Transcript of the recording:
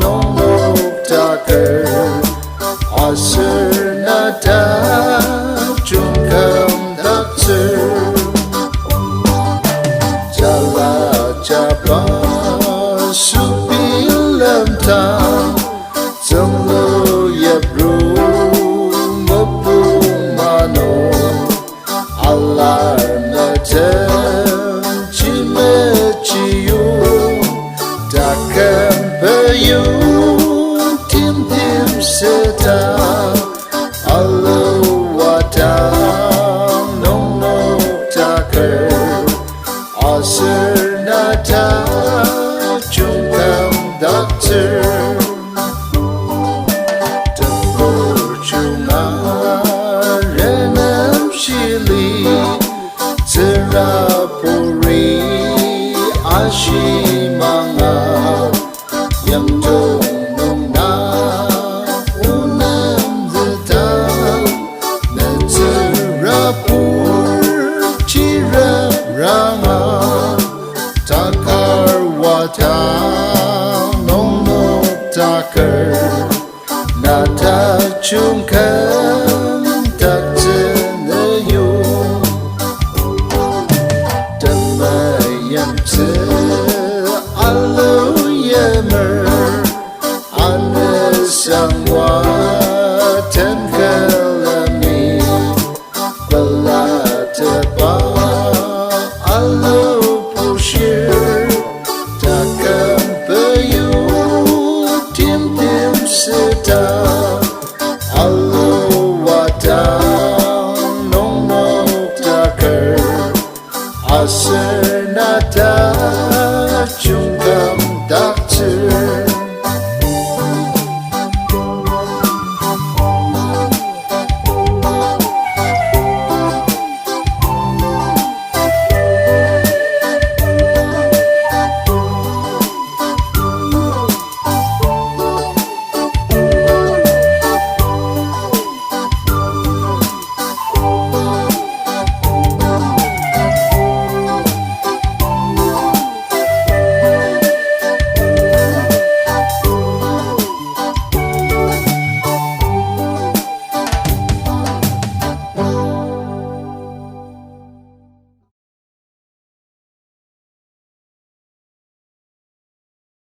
nong no taker asur nata jungkam dakser jala jaba supilam ta zamlo yabru mopu mano Allah nata tim tim seta alawata nong no taker asur nata jungkam dakter tempur cuma renam shili terapuri ashimanga yang tung na unam zetang neterapur cira rama takar watang nong no taker nata jungkam